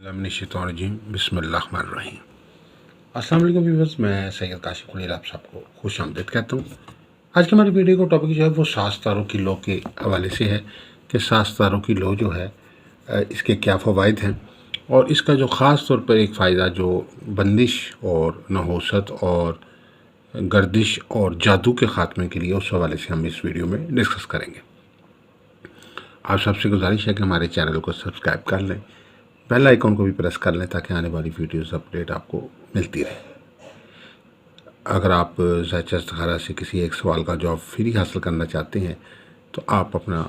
बिस्मिल्लाहिर्रहमानिर्रहीम बिस्मिल्लाहिर्रहमानिर्रहीम। अस्सलाम वालेकुम व्यूअर्स, मैं सैयद काशिफ कुरैशी आप सबको खुश आमदीद कहता हूँ। आज की हमारी वीडियो का टॉपिक जो है वो सात तारों की लौ के हवाले से है कि सात तारों की लौ जो है इसके क्या फ़वाइद हैं, और इसका जो ख़ास तौर पर एक फ़ायदा जो बंदिश और नहूसत और गर्दिश और जादू के ख़ात्मे के लिए, उस हवाले से हम इस वीडियो में डिस्कस करेंगे। आप सबसे गुजारिश है कि हमारे चैनल को सब्सक्राइब कर लें, बेल आइकन को भी प्रेस कर लें ताकि आने वाली वीडियोस अपडेट आपको मिलती रहे। अगर आप ज़ायचा इस्तिखारा से किसी एक सवाल का जवाब फ्री हासिल करना चाहते हैं तो आप अपना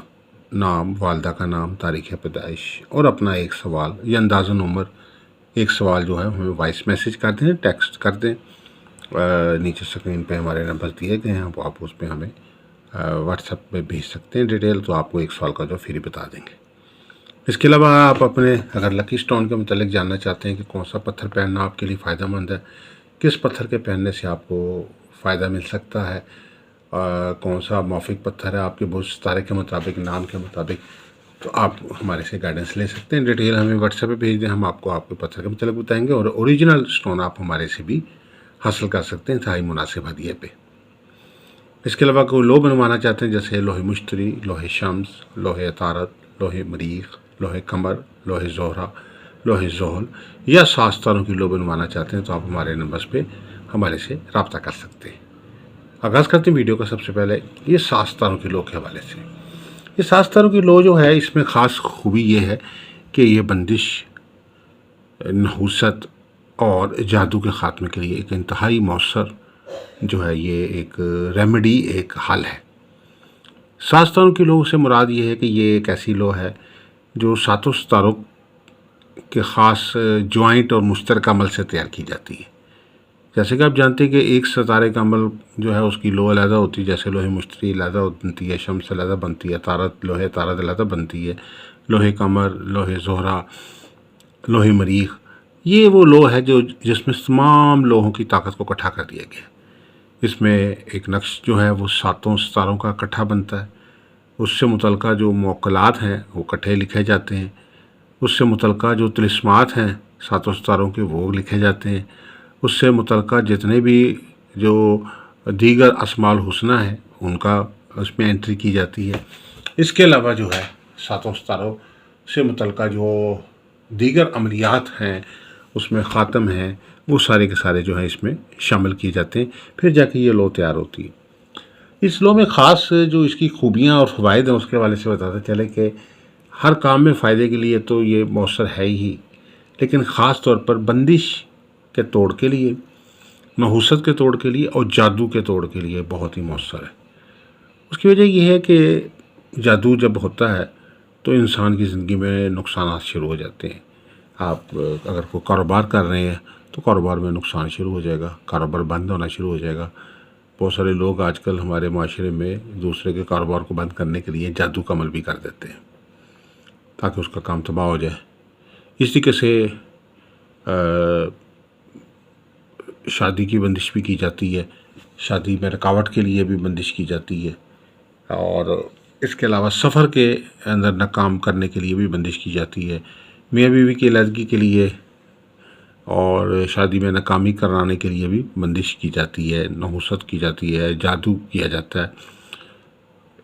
नाम, वालदा का नाम, तारीख़ पैदाइश और अपना एक सवाल या अंदाज़न उम्र, एक सवाल जो है हमें वॉइस मैसेज कर दें, टेक्स्ट कर दें। नीचे स्क्रीन पे हमारे नंबर दिए गए हैं, आप उस पर हमें व्हाट्सएप पे भेज सकते हैं डिटेल, तो आपको एक सवाल का जवाब फ्री बता देंगे। इसके अलावा आप अपने अगर लकी स्टोन के मतलब जानना चाहते हैं कि कौन सा पत्थर पहनना आपके लिए फ़ायदेमंद है, किस पत्थर के पहनने से आपको फ़ायदा मिल सकता है, कौन सा मौफिक पत्थर है आपके बुर्ज सितारे के मुताबिक, नाम के मुताबिक, तो आप हमारे से गाइडेंस ले सकते हैं। डिटेल हमें व्हाट्सएप पे भेज दें, हम आपको आपके पत्थर के मतलब बताएंगे, और ओरिजिनल स्टोन आप हमारे से भी हासिल कर सकते हैं इंतहाई मुनासिब हदिये पे। इसके अलावा कोई लो बनवाना चाहते हैं जैसे लोहे मुश्तरी, लोहे शम्स, लोहे अतारत, लोहे मरीख, लोहे कमर, लोहे ज़ोहरा, लोहे ज़ोहल या सात तारों की लो बनवाना चाहते हैं तो आप हमारे नंबर्स पे हमारे से रब्ता कर सकते हैं। आगाज़ करते हैं वीडियो का। सबसे पहले ये सात तारों की लो के हवाले से। ये सात तारों की लो जो है, इसमें ख़ास खूबी ये है कि ये बंदिश, नहूसत और जादू के ख़ात्मे के लिए एक इंतहाई मौसर जो है, ये एक रेमेडी, एक हल है। सात तारों की लो से मुराद ये है कि ये एक ऐसी लो है जो सातों सितारों के ख़ास जॉइंट और मुश्तरका अमल से तैयार की जाती है। जैसे कि आप जानते हैं कि एक सितारे का अमल जो है उसकी लो अलहदा होती है, जैसे लोहे मुश्तरी अलहदा बनती है, शम्स अलहदा बनती है, तारत, लोहे तारत अलहदा बनती है, लोहे कमर, लोहे ज़ोहरा, लोहे मरीख, ये वो लो है जो जिसमें तमाम लोहों की ताकत को इकट्ठा कर दिया गया। इसमें एक नक्श जो है वो सातों सितारों का इकट्ठा बनता है, उससे मुतल्लिक़ा जो मौक़लात हैं वो इकट्ठे लिखे जाते हैं, उससे मुतल्लिक़ा जो तिलिस्मात हैं सातों सितारों के वो लिखे जाते हैं, उससे मुतल्लिक़ा जितने भी जो दीगर अस्माउल हुस्ना है उनका उसमें एंट्री की जाती है। इसके अलावा जो है सातों सितारों से मुतल्लिक़ा जो दीगर अमलियात हैं उसमें ख़ातम हैं, वो सारे के सारे जो है इसमें शामिल किए जाते हैं, फिर जाके ये लो तैयार होती है। इस लो में ख़ास जो इसकी खूबियाँ और फ़वाइद हैं उसके हवाले से बताते चले कि हर काम में फ़ायदे के लिए तो ये मौसर है ही, लेकिन ख़ास तौर पर बंदिश के तोड़ के लिए, नहूसत के तोड़ के लिए और जादू के तोड़ के लिए बहुत ही मौसर है। उसकी वजह यह है कि जादू जब होता है तो इंसान की ज़िंदगी में नुकसान शुरू हो जाते हैं। आप अगर कोई कारोबार कर रहे हैं तो कारोबार में नुकसान शुरू हो जाएगा, कारोबार बंद होना शुरू हो जाएगा। बहुत सारे लोग आजकल हमारे माशरे में दूसरे के कारोबार को बंद करने के लिए जादू का अमल भी कर देते हैं ताकि उसका काम तबाह हो जाए। इस तरीके से शादी की बंदिश भी की जाती है, शादी में रुकावट के लिए भी बंदिश की जाती है, और इसके अलावा सफ़र के अंदर नाकाम करने के लिए भी बंदिश की जाती है, मियाँ बीवी की अलहदगी के लिए और शादी में नाकामी कराने के लिए भी बंदिश की जाती है, नहूसत की जाती है, जादू किया जाता है।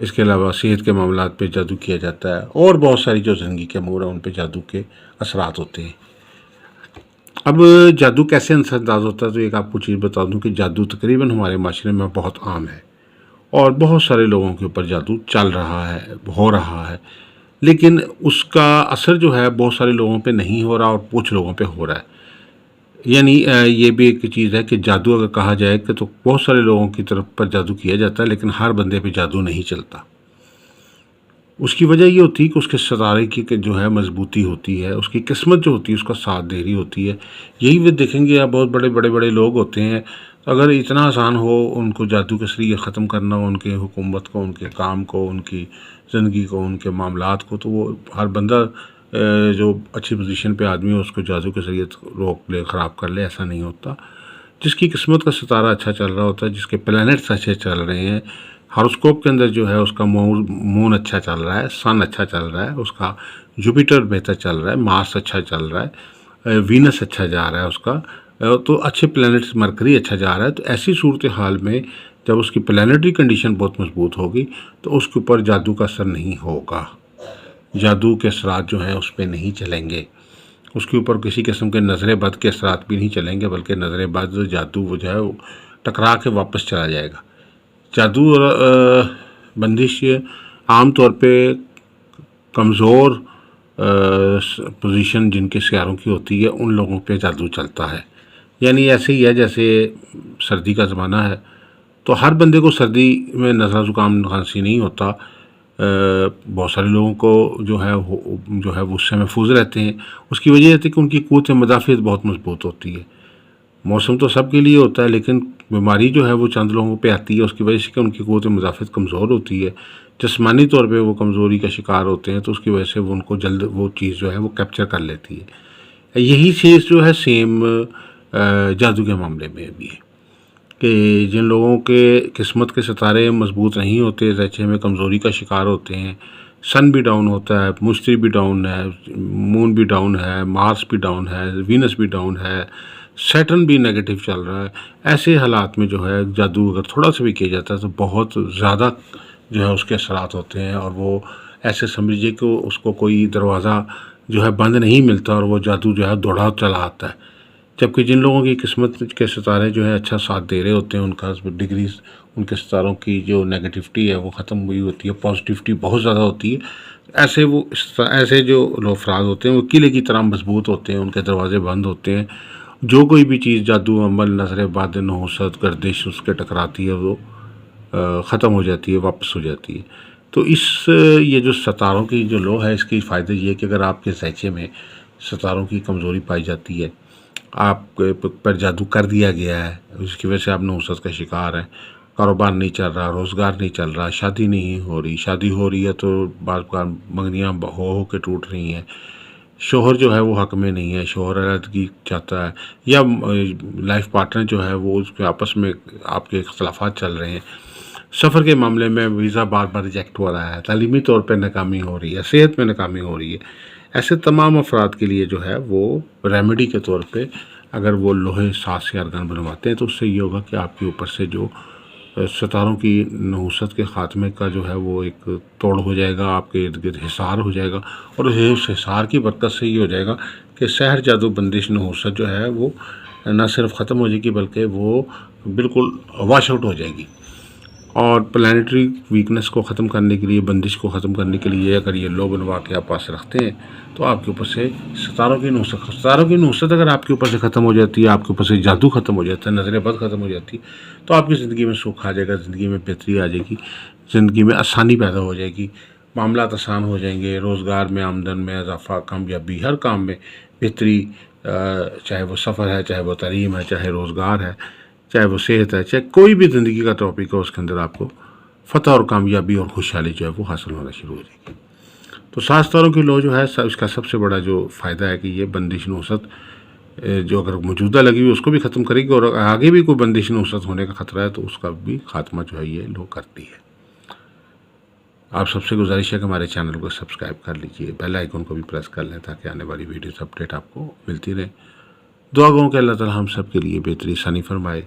इसके अलावा सेहत के मामलात पे जादू किया जाता है, और बहुत सारी जो ज़िंदगी के अमूर हैं उन पे जादू के असरात होते हैं। अब जादू कैसे असरअंदाज होता है, तो एक आपको चीज़ बता दूं कि जादू तकरीबन हमारे माशरे में बहुत आम है और बहुत सारे लोगों के ऊपर जादू चल रहा है, हो रहा है, लेकिन उसका असर जो है बहुत सारे लोगों पे नहीं हो रहा और कुछ लोगों पे हो रहा है। यानी ये भी एक चीज़ है कि जादू अगर कहा जाए कि तो बहुत सारे लोगों की तरफ पर जादू किया जाता है, लेकिन हर बंदे पे जादू नहीं चलता। उसकी वजह ये होती है कि उसके सितारे की जो है मजबूती होती है, उसकी किस्मत जो होती है उसका साथ दे रही होती है। यही वे देखेंगे आप, बहुत बड़े बड़े लोग होते हैं, अगर इतना आसान हो उनको जादू के ज़रिए ख़त्म करना, उनके हुकूमत को, उनके काम को, उनकी ज़िंदगी को, उनके मामलात को, तो वो हर बंदा जो अच्छी पोजीशन पे आदमी है उसको जादू के ज़रिए रोक ले, ख़राब कर ले, ऐसा नहीं होता। जिसकी किस्मत का सितारा अच्छा चल रहा होता है, जिसके प्लैनेट्स अच्छे चल रहे हैं, हॉरोस्कोप के अंदर जो है उसका मून अच्छा चल रहा है, सन अच्छा चल रहा है, उसका जुपिटर बेहतर चल रहा है, मार्स अच्छा चल रहा है, وینس اچھا جا رہا ہے اس کا، تو اچھے پلانٹس مرکری اچھا جا رہا ہے، تو ایسی صورتحال میں جب اس کی پلانٹری کنڈیشن بہت مضبوط ہوگی تو اس کے اوپر جادو کا اثر نہیں ہوگا، جادو کے اثرات جو ہیں اس پہ نہیں چلیں گے، اس کے اوپر کسی قسم کے نظر بد کے اثرات بھی نہیں چلیں گے، بلکہ نظر بد جادو وہ جو ہے وہ ٹکرا کے واپس چلا جائے گا۔ جادو اور بندش عام طور پہ کمزور پوزیشن جن کے سیاروں کی ہوتی ہے ان لوگوں پہ جادو چلتا ہے، یعنی ایسے ہی ہے جیسے سردی کا زمانہ ہے تو ہر بندے کو سردی میں نزلہ زکام کھانسی نہیں ہوتا، بہت سارے لوگوں کو جو ہے وہ اس سے محفوظ رہتے ہیں، اس کی وجہ یہ ہے کہ ان کی قوت مدافعت بہت مضبوط ہوتی ہے۔ موسم تو سب کے لیے ہوتا ہے لیکن بیماری جو ہے وہ چند لوگوں پہ آتی ہے اس کی وجہ سے کہ ان کی قوت مدافعت کمزور ہوتی ہے، جسمانی طور پہ وہ کمزوری کا شکار ہوتے ہیں، تو اس کی وجہ سے وہ ان کو جلد وہ چیز جو ہے وہ کیپچر کر لیتی ہے۔ یہی چیز جو ہے سیم جادو کے معاملے میں بھی ہے کہ جن لوگوں کے قسمت کے ستارے مضبوط نہیں ہوتے، ذہچے میں کمزوری کا شکار ہوتے ہیں، سن بھی ڈاؤن ہوتا ہے، مشتری بھی ڈاؤن ہے، مون بھی ڈاؤن ہے، مارس بھی ڈاؤن ہے، وینس بھی ڈاؤن ہے، سیٹرن بھی نیگیٹو چل رہا ہے، ایسے حالات میں جو ہے جادو اگر تھوڑا سا بھی کیا جاتا ہے تو بہت زیادہ جو ہے اس کے اثرات ہوتے ہیں، اور وہ ایسے سمجھیے کہ اس کو کوئی دروازہ جو ہے بند نہیں ملتا اور وہ جادو جو ہے دوڑا چلا آتا ہے۔ جبکہ جن لوگوں کی قسمت کے ستارے جو ہے اچھا ساتھ دے رہے ہوتے ہیں، ان کا ڈگریز ان کے ستاروں کی جو نیگیٹیوٹی ہے وہ ختم ہوئی ہوتی ہے، پازیٹیوٹی بہت زیادہ ہوتی ہے، ایسے جو افراد ہوتے ہیں وہ قلعے کی طرح مضبوط ہوتے ہیں، ان کے دروازے بند ہوتے ہیں، جو کوئی بھی چیز جادو عمل نظر بد نحوست گردش اس کے ٹکراتی ہے وہ ختم ہو جاتی ہے، واپس ہو جاتی ہے۔ تو یہ جو ستاروں کی جو لو ہے اس کی فائدہ یہ ہے کہ اگر آپ کے ذہچے میں ستاروں کی کمزوری پائی جاتی ہے، آپ پر جادو کر دیا گیا ہے، اس کی وجہ سے آپ نحوست کا شکار ہیں، کاروبار نہیں چل رہا، روزگار نہیں چل رہا، شادی نہیں ہو رہی، شادی ہو رہی ہے تو بعض بار منگنیاں ہو کے ٹوٹ رہی ہیں، شوہر جو ہے وہ حق میں نہیں ہے، شوہر علیحدگی چاہتا ہے، یا لائف پارٹنر جو ہے وہ اس کے آپس میں آپ کے اختلافات چل رہے ہیں، سفر کے معاملے میں ویزا بار بار ریجیکٹ ہو رہا ہے، تعلیمی طور پہ ناکامی ہو رہی ہے، صحت میں ناکامی ہو رہی ہے، ایسے تمام افراد کے لیے جو ہے وہ ریمیڈی کے طور پہ اگر وہ لوہے ساز سے ارگن بنواتے ہیں تو اس سے یہ ہوگا کہ آپ کے اوپر سے جو ستاروں کی نحوست کے خاتمے کا جو ہے وہ ایک توڑ ہو جائے گا، آپ کے ارد گرد حصار ہو جائے گا، اور اس حصار کی برکت سے یہ ہو جائے گا کہ سحر جادو بندش نحوست جو ہے وہ نہ صرف ختم ہو جائے گی بلکہ وہ بالکل واش آؤٹ ہو جائے گی۔ اور پلانٹری ویکنس کو ختم کرنے کے لیے، بندش کو ختم کرنے کے لیے اگر یہ لو بنوا کے آپ پاس رکھتے ہیں تو آپ کے اوپر سے ستاروں کی نحوست اگر آپ کے اوپر سے ختم ہو جاتی ہے، آپ کے اوپر سے جادو ختم ہو جاتا ہے، نظر بد ختم ہو جاتی ہے، تو آپ کی زندگی میں سکھ آ جائے گا، زندگی میں بہتری آ جائے گی، زندگی میں آسانی پیدا ہو جائے گی، معاملات آسان ہو جائیں گے، روزگار میں، آمدن میں اضافہ، کامیابی، ہر کام میں بہتری، چاہے وہ سفر ہے، چاہے وہ تعلیم ہے، چاہے روزگار ہے، چاہے وہ صحت ہے، چاہے کوئی بھی زندگی کا ٹاپک ہو، اس کے اندر آپ کو فتح اور کامیابی اور خوشحالی جو ہے وہ حاصل ہونا شروع ہو جائے گی۔ تو ساز تاروں کی لو جو ہے اس کا سب سے بڑا جو فائدہ ہے کہ یہ بندش نحوست جو اگر موجودہ لگی ہوئی اس کو بھی ختم کرے گی، اور آگے بھی کوئی بندش نحوست ہونے کا خطرہ ہے تو اس کا بھی خاتمہ جو ہے یہ لو کرتی ہے۔ آپ سب سے گزارش ہے کہ ہمارے چینل کو سبسکرائب کر لیجئے، بیل آئیکن کو بھی پریس کر لیں تاکہ آنے والی ویڈیوز اپڈیٹ آپ کو ملتی رہے۔ دعا گوں کہ اللہ تعالی ہم سب کے لیے بہتری ثانی فرمائے،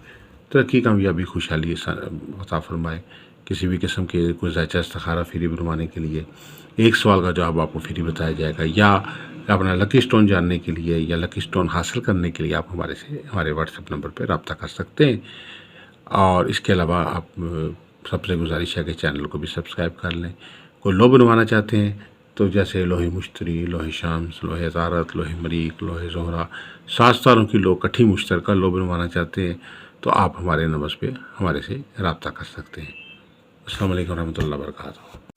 ترقی، کامیابی، خوشحالی عطا فرمائے۔ کسی بھی قسم کے کوئی ذائچہ استخارہ فری بنوانے کے لیے ایک سوال کا جواب آپ کو فری بتایا جائے گا، یا اپنا لکی سٹون جاننے کے لیے یا لکی سٹون حاصل کرنے کے لیے آپ ہمارے واٹس ایپ نمبر پہ رابطہ کر سکتے ہیں۔ اور اس کے علاوہ آپ سب سے گزارش ہے کہ چینل کو بھی سبسکرائب کر لیں۔ کوئی لو بنوانا چاہتے ہیں تو جیسے لوہے مشتری، لوہے شمس، لوہے زارت، لوہے مریخ، لوہے زہرہ، ساز تاروں کی لو کٹھی مشترکہ لو بنوانا چاہتے ہیں تو آپ ہمارے نمبر پہ ہمارے سے رابطہ کر سکتے ہیں۔ السلام علیکم ورحمۃ اللہ وبرکاتہ۔